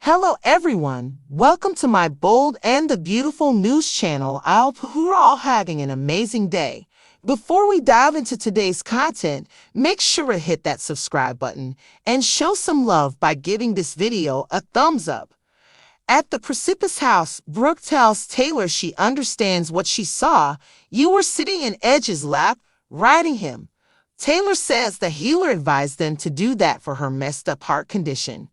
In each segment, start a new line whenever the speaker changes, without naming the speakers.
Hello everyone, welcome to my bold and the beautiful news channel. I hope you're all having an amazing day. Before we dive into today's content, make sure to hit that subscribe button and show some love by giving this video a thumbs up. At the Precipice house, Brooke tells Taylor she understands what she saw. You were sitting in Edge's lap, riding him. Taylor says the healer advised them to do that for her messed up heart condition.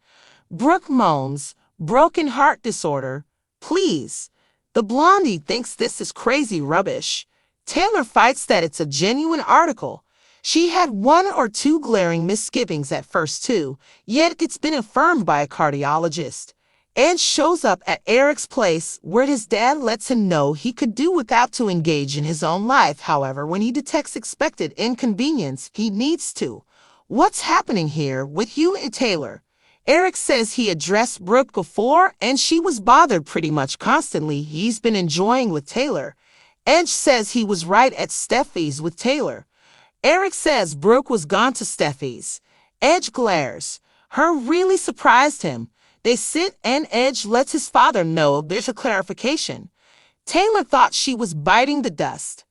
Brooke moans, broken heart disorder, please. The blondie thinks this is crazy rubbish. Taylor fights that it's a genuine article. She had one or two glaring misgivings at first too, yet it's been affirmed by a cardiologist. Edge shows up at Eric's place where his dad lets him know he could do without to engage in his own life. However, when he detects expected inconvenience, he needs to. What's happening here with you and Taylor? Eric says he addressed Brooke before and she was bothered pretty much constantly. He's been enjoying with Taylor. Edge says he was right at Steffi's with Taylor. Eric says Brooke was gone to Steffi's. Edge glares. Her really surprised him. They sit and Edge lets his father know there's a clarification. Taylor thought she was biting the dust.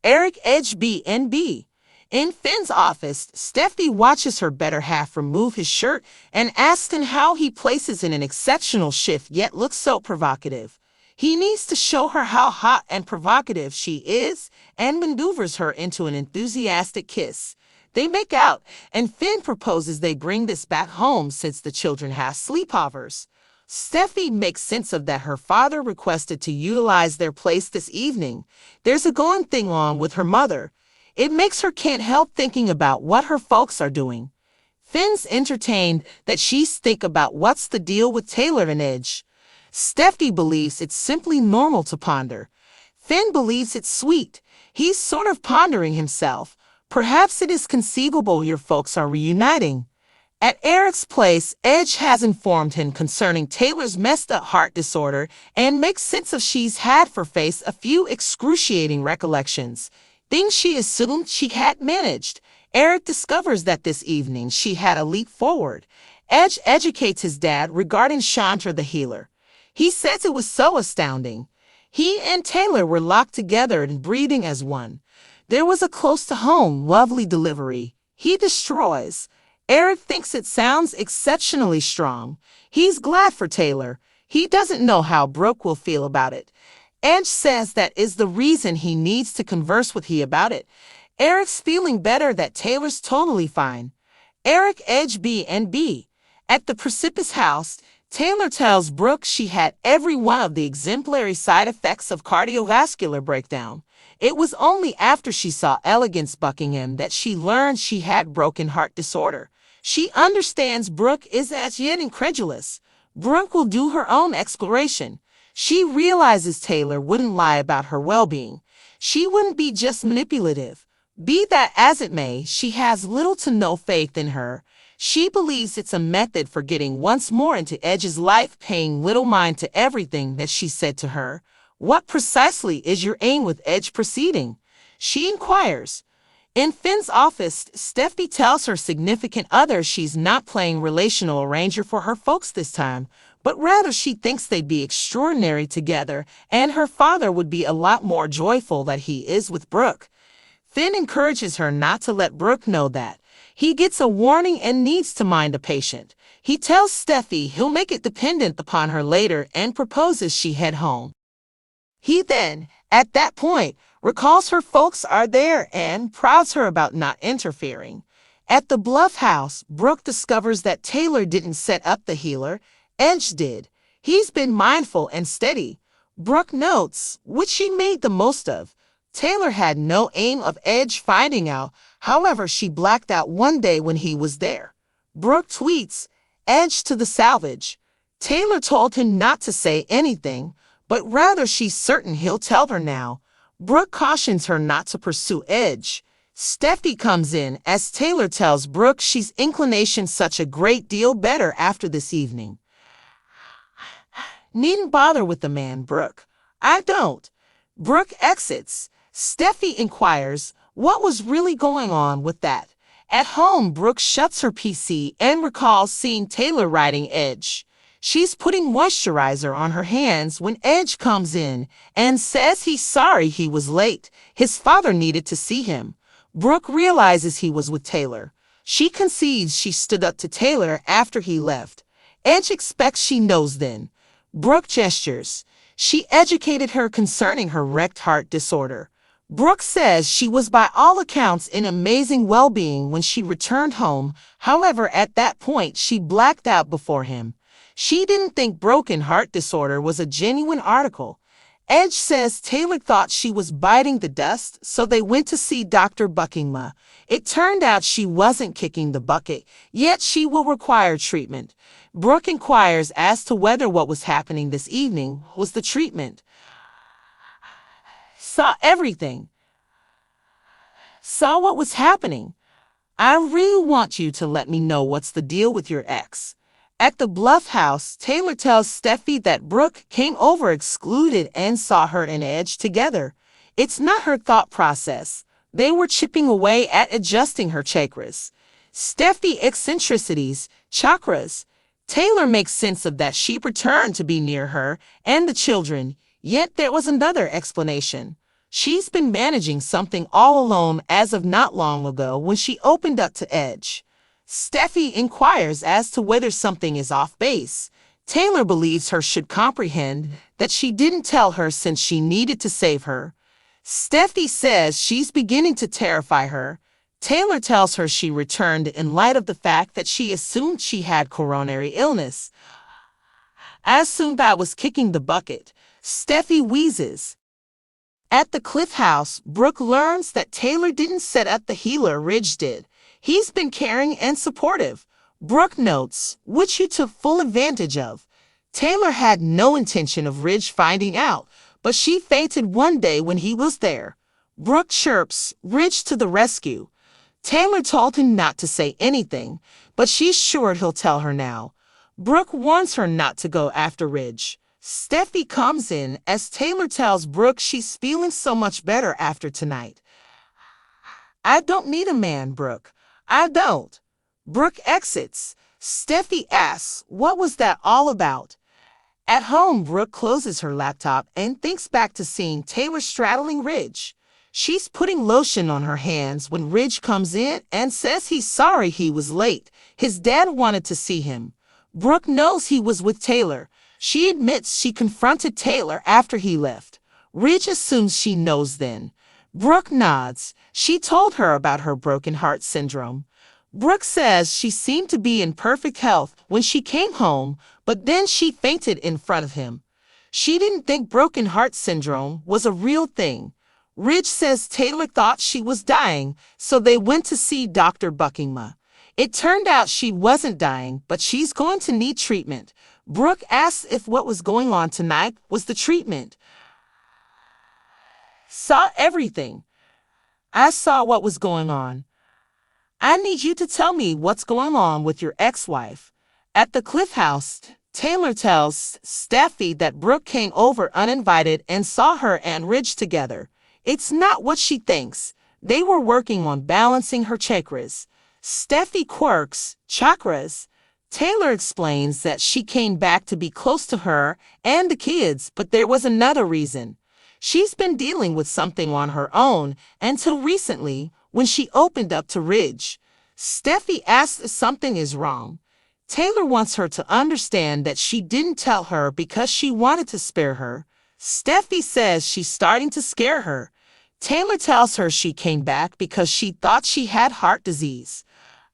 Eric Edge B&B. In Finn's office, Steffi watches her better half remove his shirt and asks him how he places in an exceptional shift yet looks so provocative. He needs to show her how hot and provocative she is and maneuvers her into an enthusiastic kiss. They make out, and Finn proposes they bring this back home since the children have sleepovers. Steffi makes sense of that her father requested to utilize their place this evening. There's a going thing on with her mother. It makes her can't help thinking about what her folks are doing. Finn's entertained that she's think about what's the deal with Taylor and Edge. Steffi believes it's simply normal to ponder. Finn believes it's sweet. He's sort of pondering himself. Perhaps it is conceivable your folks are reuniting. At Eric's place, Edge has informed him concerning Taylor's messed up heart disorder and makes sense of she's had for face a few excruciating recollections. Things she assumed she had managed. Eric discovers that this evening she had a leap forward. Edge educates his dad regarding Chandra the healer. He says it was so astounding. He and Taylor were locked together and breathing as one. There was a close-to-home, lovely delivery. He destroys. Eric thinks it sounds exceptionally strong. He's glad for Taylor. He doesn't know how Brooke will feel about it. Edge says that is the reason he needs to converse with he about it. Eric's feeling better that Taylor's totally fine. Eric Edge B&B. At the Precipice house, Taylor tells Brooke she had every one of the exemplary side effects of cardiovascular breakdown. It was only after she saw Elegance Buckingham that she learned she had broken heart disorder. She understands Brooke is as yet incredulous. Brooke will do her own exploration. She realizes Taylor wouldn't lie about her well-being. She wouldn't be just manipulative. Be that as it may, she has little to no faith in her. She believes it's a method for getting once more into Edge's life, paying little mind to everything that she said to her. What precisely is your aim with Edge proceeding? She inquires. In Finn's office, Steffi tells her significant other she's not playing relational arranger for her folks this time, but rather she thinks they'd be extraordinary together and her father would be a lot more joyful that he is with Brooke. Finn encourages her not to let Brooke know that. He gets a warning and needs to mind a patient. He tells Steffi he'll make it dependent upon her later and proposes she head home. He then, at that point, recalls her folks are there and prouds her about not interfering. At the Bluff house, Brooke discovers that Taylor didn't set up the healer. Edge did. He's been mindful and steady. Brooke notes, which she made the most of. Taylor had no aim of Edge finding out. However, she blacked out one day when he was there. Brooke tweets, Edge to the salvage. Taylor told him not to say anything, but rather she's certain he'll tell her now. Brooke cautions her not to pursue Edge. Steffi comes in as Taylor tells Brooke she's inclination such a great deal better after this evening. Needn't bother with the man, Brooke. I don't. Brooke exits. Steffi inquires what was really going on with that. At home, Brooke shuts her PC and recalls seeing Taylor riding Edge. She's putting moisturizer on her hands when Edge comes in and says he's sorry he was late. His father needed to see him. Brooke realizes he was with Taylor. She concedes she stood up to Taylor after he left. Edge expects she knows then. Brooke gestures. She educated her concerning her wrecked heart disorder. Brooke says she was by all accounts in amazing well-being when she returned home. However, at that point, she blacked out before him. She didn't think broken heart disorder was a genuine article. Edge says Taylor thought she was biting the dust, so they went to see Dr. Buckingham. It turned out she wasn't kicking the bucket, yet she will require treatment. Brooke inquires as to whether what was happening this evening was the treatment. Saw everything. Saw what was happening. I really want you to let me know what's the deal with your ex. At the Bluff house, Taylor tells Steffi that Brooke came over excluded and saw her and Edge together. It's not her thought process. They were chipping away at adjusting her chakras. Steffi eccentricities, chakras. Taylor makes sense of that. She returned to be near her and the children, yet there was another explanation. She's been managing something all alone as of not long ago when she opened up to Edge. Steffi inquires as to whether something is off base. Taylor believes her should comprehend that she didn't tell her since she needed to save her. Steffi says she's beginning to terrify her. Taylor tells her she returned in light of the fact that she assumed she had coronary illness. I assumed I was kicking the bucket. Steffi wheezes. At the Cliff House, Brooke learns that Taylor didn't set up the healer, Ridge did. He's been caring and supportive. Brooke notes, which you took full advantage of. Taylor had no intention of Ridge finding out, but she fainted one day when he was there. Brooke chirps, Ridge to the rescue. Taylor told him not to say anything, but she's sure he'll tell her now. Brooke warns her not to go after Ridge. Steffi comes in as Taylor tells Brooke she's feeling so much better after tonight. I don't need a man, Brooke. I don't. Brooke exits. Steffi asks, what was that all about? At home, Brooke closes her laptop and thinks back to seeing Taylor straddling Ridge. She's putting lotion on her hands when Ridge comes in and says he's sorry he was late. His dad wanted to see him. Brooke knows he was with Taylor. She admits she confronted Taylor after he left. Ridge assumes she knows then. Brooke nods. She told her about her broken heart syndrome. Brooke says she seemed to be in perfect health when she came home, but then she fainted in front of him. She didn't think broken heart syndrome was a real thing. Ridge says Taylor thought she was dying, so they went to see Dr. Buckingham. It turned out she wasn't dying, but she's going to need treatment. Brooke asks if what was going on tonight was the treatment. Saw everything. I saw what was going on. I need you to tell me what's going on with your ex-wife. At the Cliff House, Taylor tells Steffi that Brooke came over uninvited and saw her and Ridge together. It's not what she thinks. They were working on balancing her chakras. Steffi quirks, chakras. Taylor explains that she came back to be close to her and the kids, but there was another reason. She's been dealing with something on her own until recently when she opened up to Ridge. Steffi asks if something is wrong. Taylor wants her to understand that she didn't tell her because she wanted to spare her. Steffi says she's starting to scare her. Taylor tells her she came back because she thought she had heart disease.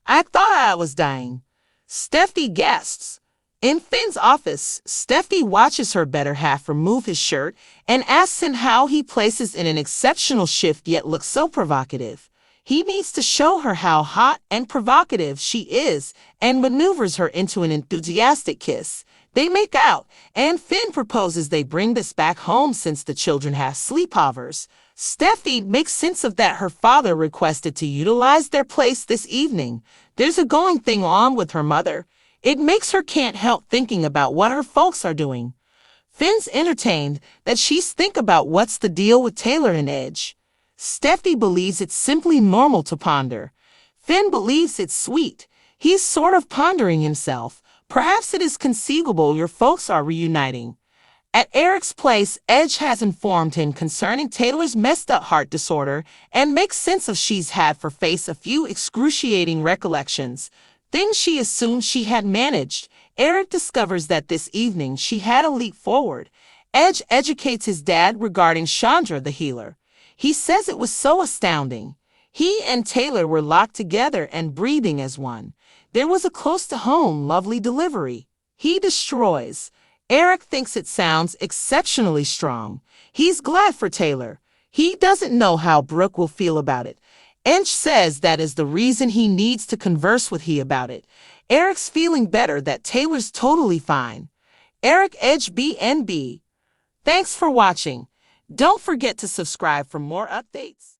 I thought I was dying. Steffi gasps. In Finn's office, Steffi watches her better half remove his shirt and asks him how he places in an exceptional shift yet looks so provocative. He needs to show her how hot and provocative she is and maneuvers her into an enthusiastic kiss. They make out, and Finn proposes they bring this back home since the children have sleepovers. Steffi makes sense of that her father requested to utilize their place this evening. There's a going thing on with her mother. It makes her can't help thinking about what her folks are doing. Finn's entertained that she's think about what's the deal with Taylor and Edge. Steffi believes it's simply normal to ponder. Finn believes it's sweet. He's sort of pondering himself, Perhaps it is conceivable your folks are reuniting. At Eric's place, Edge has informed him concerning Taylor's messed up heart disorder and makes sense of she's had for face a few excruciating recollections, things she assumed she had managed. Eric discovers that this evening she had a leap forward. Edge educates his dad regarding Chandra the healer. He says it was so astounding. He and Taylor were locked together and breathing as one. There was a close-to-home, lovely delivery. He destroys. Eric thinks it sounds exceptionally strong. He's glad for Taylor. He doesn't know how Brooke will feel about it. Edge says that is the reason he needs to converse with he about it. Eric's feeling better that Taylor's totally fine. Eric Edge BNB. Thanks for watching. Don't forget to subscribe for more updates.